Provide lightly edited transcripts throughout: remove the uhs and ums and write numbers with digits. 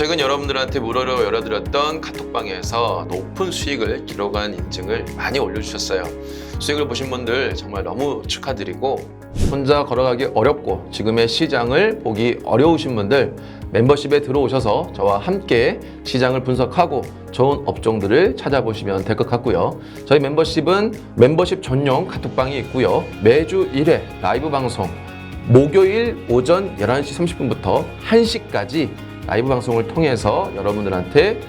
최근 여러분들한테 무료로 열어드렸던 카톡방에서 높은 수익을 기록한 인증을 많이 올려주셨어요. 수익을 보신 분들 정말 너무 축하드리고, 혼자 걸어가기 어렵고 지금의 시장을 보기 어려우신 분들, 멤버십에 들어오셔서 저와 함께 시장을 분석하고 좋은 업종들을 찾아보시면 될 것 같고요. 저희 멤버십은 멤버십 전용 카톡방이 있고요. 매주 1회 라이브 방송, 목요일 오전 11시 30분부터 1시까지 라이브 방송을 통해서 여러분들한테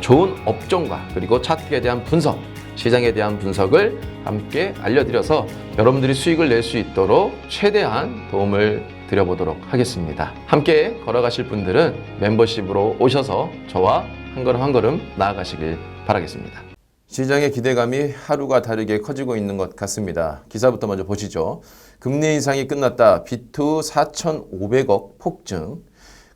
좋은 업종과 그리고 차트에 대한 분석, 시장에 대한 분석을 함께 알려드려서 여러분들이 수익을 낼 수 있도록 최대한 도움을 드려보도록 하겠습니다. 함께 걸어가실 분들은 멤버십으로 오셔서 저와 한 걸음 한 걸음 나아가시길 바라겠습니다. 시장의 기대감이 하루가 다르게 커지고 있는 것 같습니다. 기사부터 먼저 보시죠. 금리 인상이 끝났다. 비투 4,500억 폭증.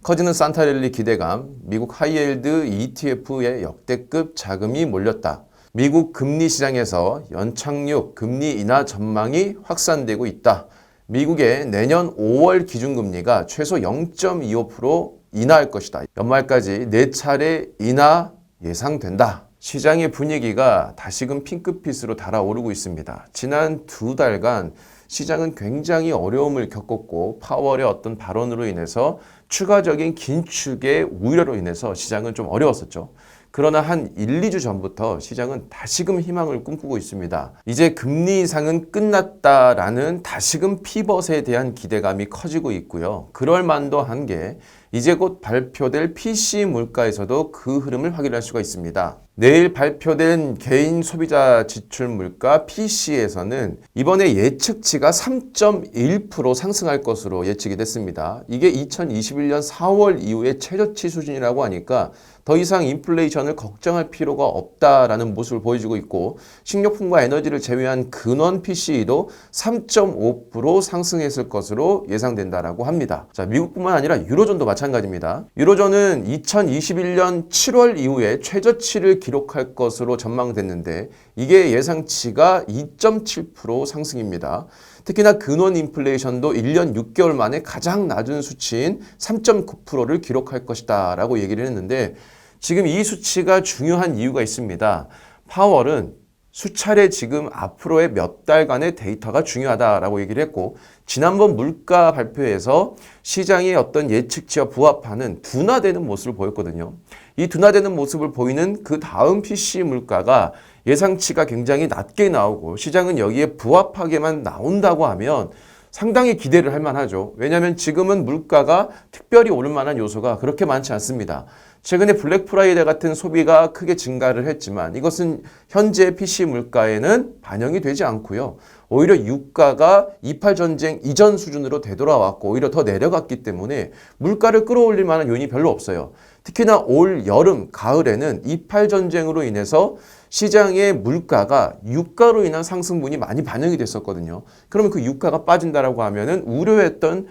커지는 산타랠리 기대감. 미국 하이힐드 ETF에 역대급 자금이 몰렸다. 미국 금리 시장에서 연착륙 금리 인하 전망이 확산되고 있다. 미국의 내년 5월 기준금리가 최소 0.25% 인하할 것이다. 연말까지 4차례 인하 예상된다. 시장의 분위기가 다시금 핑크빛으로 달아오르고 있습니다. 지난 2달간 시장은 굉장히 어려움을 겪었고, 파월의 어떤 발언으로 인해서 추가적인 긴축의 우려로 인해서 시장은 좀 어려웠었죠. 그러나 한 1, 2주 전부터 시장은 다시금 희망을 꿈꾸고 있습니다. 이제 금리 인상은 끝났다라는 다시금 피벗에 대한 기대감이 커지고 있고요. 그럴 만도 한 게 이제 곧 발표될 PC 물가에서도 그 흐름을 확인할 수가 있습니다. 내일 발표된 개인 소비자 지출 물가 PC에서는 이번에 예측치가 3.1% 상승할 것으로 예측이 됐습니다. 이게 2021년 4월 이후의 최저치 수준이라고 하니까 더 이상 인플레이션을 걱정할 필요가 없다라는 모습을 보여주고 있고, 식료품과 에너지를 제외한 근원 PCE도 3.5% 상승했을 것으로 예상된다라고 합니다. 자, 미국뿐만 아니라 유로존도 마찬가지입니다. 유로존은 2021년 7월 이후에 최저치를 기록할 것으로 전망됐는데 이게 예상치가 2.7% 상승입니다. 특히나 근원 인플레이션도 1년 6개월 만에 가장 낮은 수치인 3.9%를 기록할 것이다 라고 얘기를 했는데, 지금 이 수치가 중요한 이유가 있습니다. 파월은 수차례 지금 앞으로의 몇 달간의 데이터가 중요하다라고 얘기를 했고, 지난번 물가 발표에서 시장의 어떤 예측치와 부합하는 둔화되는 모습을 보였거든요. 이 둔화되는 모습을 보이는 그 다음 PC 물가가 예상치가 굉장히 낮게 나오고 시장은 여기에 부합하게만 나온다고 하면 상당히 기대를 할 만하죠. 왜냐하면 지금은 물가가 특별히 오를 만한 요소가 그렇게 많지 않습니다. 최근에 블랙 프라이데이 같은 소비가 크게 증가를 했지만 이것은 현재 PC 물가에는 반영이 되지 않고요. 오히려 유가가 28 전쟁 이전 수준으로 되돌아왔고 오히려 더 내려갔기 때문에 물가를 끌어올릴 만한 요인이 별로 없어요. 특히나 올 여름, 가을에는 28 전쟁으로 인해서 시장의 물가가 유가로 인한 상승분이 많이 반영이 됐었거든요. 그러면 그 유가가 빠진다라고 하면은 우려했던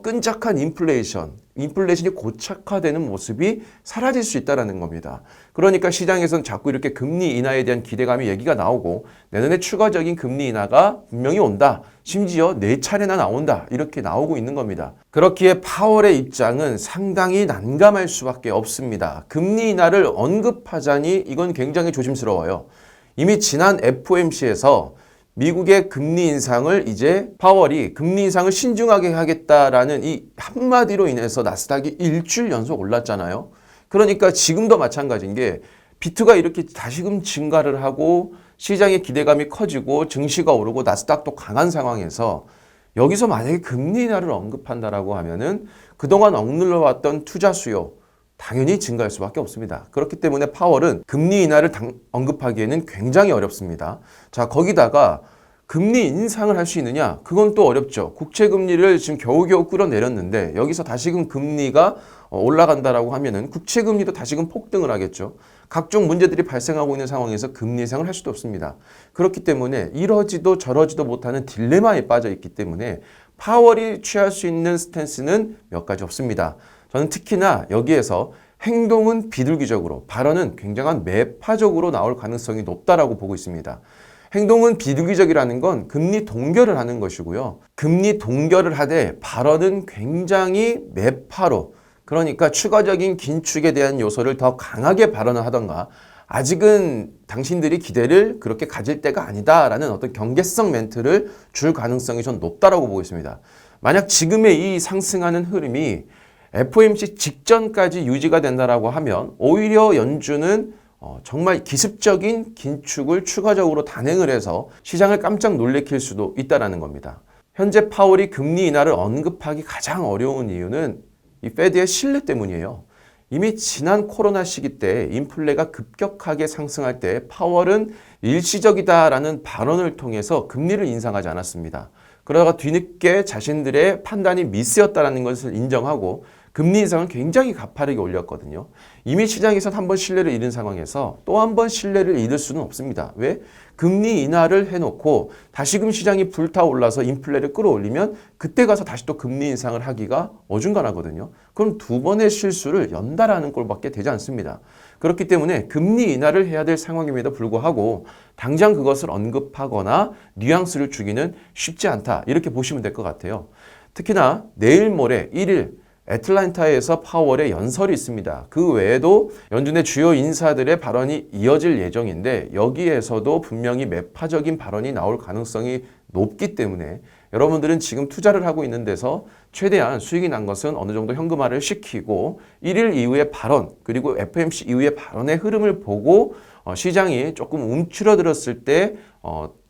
끈적한 인플레이션이 고착화되는 모습이 사라질 수 있다는 겁니다. 그러니까 시장에서는 자꾸 이렇게 금리 인하에 대한 기대감이 얘기가 나오고, 내년에 추가적인 금리 인하가 분명히 온다. 심지어 4차례나 나온다. 이렇게 나오고 있는 겁니다. 그렇기에 파월의 입장은 상당히 난감할 수밖에 없습니다. 금리 인하를 언급하자니 이건 굉장히 조심스러워요. 이미 지난 FOMC에서 미국의 금리 인상을 이제 파월이 금리 인상을 신중하게 하겠다라는 이 한마디로 인해서 나스닥이 일주일 연속 올랐잖아요. 그러니까 지금도 마찬가지인 게 비트가 이렇게 다시금 증가를 하고 시장의 기대감이 커지고 증시가 오르고 나스닥도 강한 상황에서 여기서 만약에 금리 인하를 언급한다라고 하면은 그동안 억눌러 왔던 투자 수요 당연히 증가할 수밖에 없습니다. 그렇기 때문에 파월은 금리 인하를 언급하기에는 굉장히 어렵습니다. 자, 거기다가 금리 인상을 할 수 있느냐? 그건 또 어렵죠. 국채 금리를 지금 겨우겨우 끌어내렸는데 여기서 다시금 금리가 올라간다라고 하면은 국채 금리도 다시금 폭등을 하겠죠. 각종 문제들이 발생하고 있는 상황에서 금리 인상을 할 수도 없습니다. 그렇기 때문에 이러지도 저러지도 못하는 딜레마에 빠져 있기 때문에 파월이 취할 수 있는 스탠스는 몇 가지 없습니다. 저는 특히나 여기에서 행동은 비둘기적으로, 발언은 굉장한 매파적으로 나올 가능성이 높다라고 보고 있습니다. 행동은 비둘기적이라는 건 금리 동결을 하는 것이고요. 금리 동결을 하되 발언은 굉장히 매파로, 그러니까 추가적인 긴축에 대한 요소를 더 강하게 발언을 하던가 아직은 당신들이 기대를 그렇게 가질 때가 아니다라는 어떤 경계성 멘트를 줄 가능성이 전 높다라고 보고 있습니다. 만약 지금의 이 상승하는 흐름이 FOMC 직전까지 유지가 된다라고 하면 오히려 연준은 정말 기습적인 긴축을 추가적으로 단행을 해서 시장을 깜짝 놀래킬 수도 있다는 겁니다. 현재 파월이 금리 인하를 언급하기 가장 어려운 이유는 이 페드의 신뢰 때문이에요. 이미 지난 코로나 시기 때 인플레가 급격하게 상승할 때 파월은 일시적이다라는 발언을 통해서 금리를 인상하지 않았습니다. 그러다가 뒤늦게 자신들의 판단이 미스였다는 것을 인정하고 금리 인상을 굉장히 가파르게 올렸거든요. 이미 시장에선 한 번 신뢰를 잃은 상황에서 또 한 번 신뢰를 잃을 수는 없습니다. 왜? 금리 인하를 해놓고 다시금 시장이 불타올라서 인플레를 끌어올리면 그때 가서 다시 또 금리 인상을 하기가 어중간하거든요. 그럼 두 번의 실수를 연달아하는 꼴밖에 되지 않습니다. 그렇기 때문에 금리 인하를 해야 될 상황임에도 불구하고 당장 그것을 언급하거나 뉘앙스를 주기는 쉽지 않다. 이렇게 보시면 될 것 같아요. 특히나 내일 모레 1일 애틀랜타에서 파월의 연설이 있습니다. 그 외에도 연준의 주요 인사들의 발언이 이어질 예정인데 여기에서도 분명히 매파적인 발언이 나올 가능성이 높기 때문에 여러분들은 지금 투자를 하고 있는 데서 최대한 수익이 난 것은 어느 정도 현금화를 시키고 1일 이후의 발언 그리고 FOMC 이후의 발언의 흐름을 보고 시장이 조금 움츠러들었을 때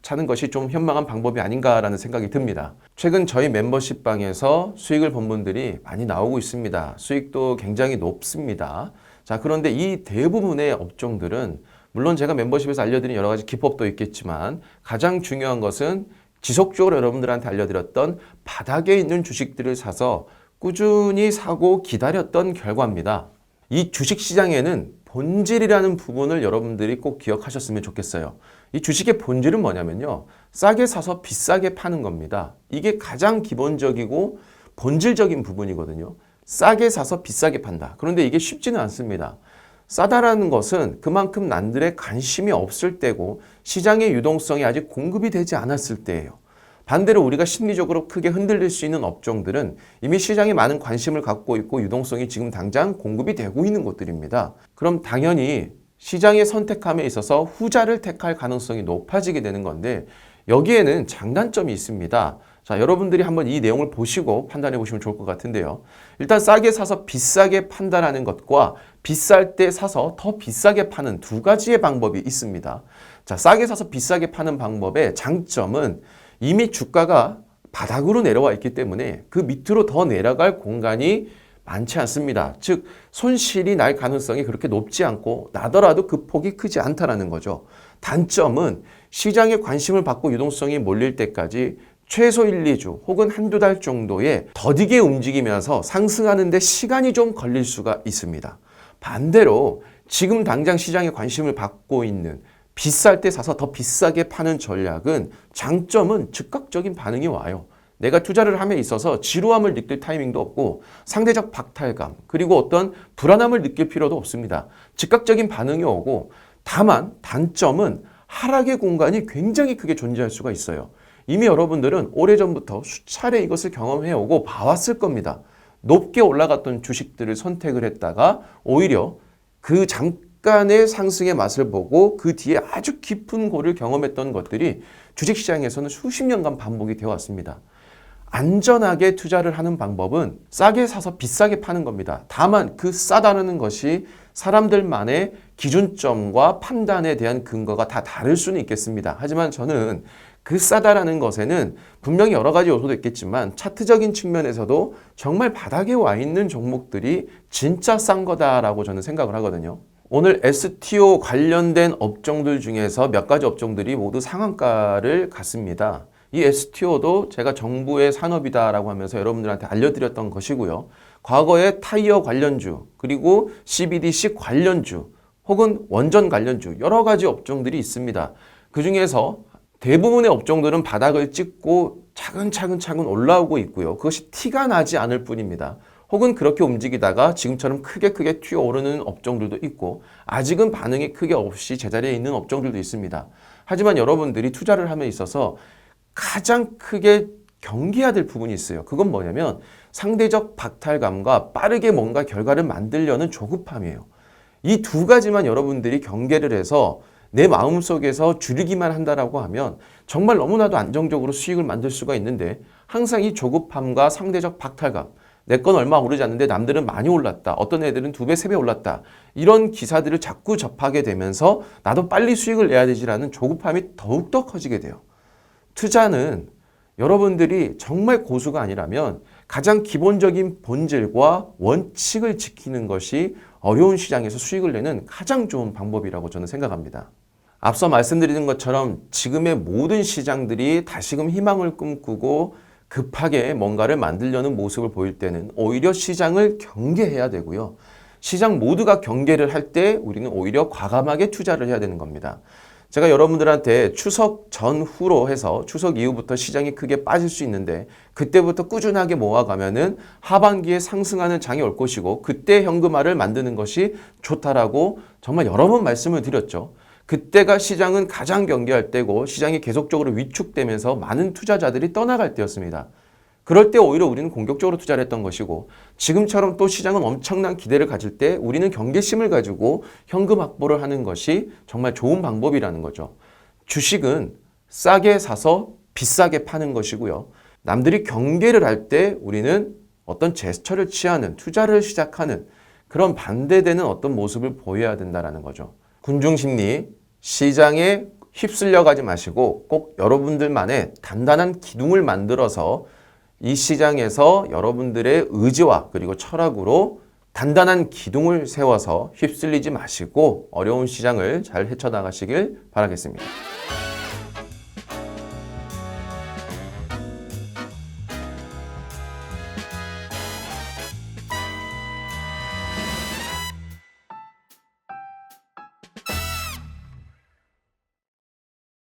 차는 것이 좀 현명한 방법이 아닌가라는 생각이 듭니다. 최근 저희 멤버십 방에서 수익을 본 분들이 많이 나오고 있습니다. 수익도 굉장히 높습니다. 자, 그런데 이 대부분의 업종들은 물론 제가 멤버십에서 알려드린 여러 가지 기법도 있겠지만 가장 중요한 것은 지속적으로 여러분들한테 알려드렸던 바닥에 있는 주식들을 사서 꾸준히 사고 기다렸던 결과입니다. 이 주식시장에는 본질이라는 부분을 여러분들이 꼭 기억하셨으면 좋겠어요. 이 주식의 본질은 뭐냐면요. 싸게 사서 비싸게 파는 겁니다. 이게 가장 기본적이고 본질적인 부분이거든요. 싸게 사서 비싸게 판다. 그런데 이게 쉽지는 않습니다. 싸다라는 것은 그만큼 남들의 관심이 없을 때고 시장의 유동성이 아직 공급이 되지 않았을 때예요. 반대로 우리가 심리적으로 크게 흔들릴 수 있는 업종들은 이미 시장에 많은 관심을 갖고 있고 유동성이 지금 당장 공급이 되고 있는 곳들입니다. 그럼 당연히 시장의 선택함에 있어서 후자를 택할 가능성이 높아지게 되는 건데 여기에는 장단점이 있습니다. 자, 여러분들이 한번 이 내용을 보시고 판단해 보시면 좋을 것 같은데요. 일단 싸게 사서 비싸게 판단하는 것과 비쌀 때 사서 더 비싸게 파는 두 가지의 방법이 있습니다. 자, 싸게 사서 비싸게 파는 방법의 장점은 이미 주가가 바닥으로 내려와 있기 때문에 그 밑으로 더 내려갈 공간이 많지 않습니다. 즉 손실이 날 가능성이 그렇게 높지 않고 나더라도 그 폭이 크지 않다는 거죠. 단점은 시장에 관심을 받고 유동성이 몰릴 때까지 최소 1, 2주 혹은 한두 달 정도의 더디게 움직이면서 상승하는 데 시간이 좀 걸릴 수가 있습니다. 반대로 지금 당장 시장에 관심을 받고 있는 비쌀 때 사서 더 비싸게 파는 전략은 장점은 즉각적인 반응이 와요. 내가 투자를 함에 있어서 지루함을 느낄 타이밍도 없고 상대적 박탈감 그리고 어떤 불안함을 느낄 필요도 없습니다. 즉각적인 반응이 오고 다만 단점은 하락의 공간이 굉장히 크게 존재할 수가 있어요. 이미 여러분들은 오래전부터 수차례 이것을 경험해오고 봐왔을 겁니다. 높게 올라갔던 주식들을 선택을 했다가 오히려 그 잠깐의 상승의 맛을 보고 그 뒤에 아주 깊은 고를 경험했던 것들이 주식시장에서는 수십 년간 반복이 되어 왔습니다. 안전하게 투자를 하는 방법은 싸게 사서 비싸게 파는 겁니다. 다만 그 싸다는 것이 사람들만의 기준점과 판단에 대한 근거가 다 다를 수는 있겠습니다. 하지만 저는 그 싸다라는 것에는 분명히 여러 가지 요소도 있겠지만 차트적인 측면에서도 정말 바닥에 와 있는 종목들이 진짜 싼 거다라고 저는 생각을 하거든요. 오늘 STO 관련된 업종들 중에서 몇 가지 업종들이 모두 상한가를 갔습니다. 이 STO도 제가 정부의 산업이다라고 하면서 여러분들한테 알려드렸던 것이고요. 과거에 타이어 관련주, 그리고 CBDC 관련주, 혹은 원전 관련주 여러 가지 업종들이 있습니다. 그 중에서 대부분의 업종들은 바닥을 찍고 차근차근 올라오고 있고요. 그것이 티가 나지 않을 뿐입니다. 혹은 그렇게 움직이다가 지금처럼 크게 튀어오르는 업종들도 있고 아직은 반응이 크게 없이 제자리에 있는 업종들도 있습니다. 하지만 여러분들이 투자를 함에 있어서 가장 크게 경계해야 될 부분이 있어요. 그건 뭐냐면 상대적 박탈감과 빠르게 뭔가 결과를 만들려는 조급함이에요. 이 두 가지만 여러분들이 경계를 해서 내 마음속에서 줄이기만 한다라고 하면 정말 너무나도 안정적으로 수익을 만들 수가 있는데, 항상 이 조급함과 상대적 박탈감, 내 건 얼마 오르지 않는데 남들은 많이 올랐다, 어떤 애들은 2배, 3배 올랐다, 이런 기사들을 자꾸 접하게 되면서 나도 빨리 수익을 내야 되지라는 조급함이 더욱더 커지게 돼요. 투자는 여러분들이 정말 고수가 아니라면 가장 기본적인 본질과 원칙을 지키는 것이 어려운 시장에서 수익을 내는 가장 좋은 방법이라고 저는 생각합니다. 앞서 말씀드린 것처럼 지금의 모든 시장들이 다시금 희망을 꿈꾸고 급하게 뭔가를 만들려는 모습을 보일 때는 오히려 시장을 경계해야 되고요. 시장 모두가 경계를 할 때 우리는 오히려 과감하게 투자를 해야 되는 겁니다. 제가 여러분들한테 추석 전후로 해서 추석 이후부터 시장이 크게 빠질 수 있는데, 그때부터 꾸준하게 모아가면은 하반기에 상승하는 장이 올 것이고 그때 현금화를 만드는 것이 좋다라고 정말 여러 번 말씀을 드렸죠. 그때가 시장은 가장 경계할 때고 시장이 계속적으로 위축되면서 많은 투자자들이 떠나갈 때였습니다. 그럴 때 오히려 우리는 공격적으로 투자를 했던 것이고, 지금처럼 또 시장은 엄청난 기대를 가질 때 우리는 경계심을 가지고 현금 확보를 하는 것이 정말 좋은 방법이라는 거죠. 주식은 싸게 사서 비싸게 파는 것이고요. 남들이 경계를 할 때 우리는 어떤 제스처를 취하는, 투자를 시작하는 그런 반대되는 어떤 모습을 보여야 된다는 거죠. 군중심리, 시장에 휩쓸려 가지 마시고 꼭 여러분들만의 단단한 기둥을 만들어서 이 시장에서 여러분들의 의지와 그리고 철학으로 단단한 기둥을 세워서 휩쓸리지 마시고 어려운 시장을 잘 헤쳐나가시길 바라겠습니다.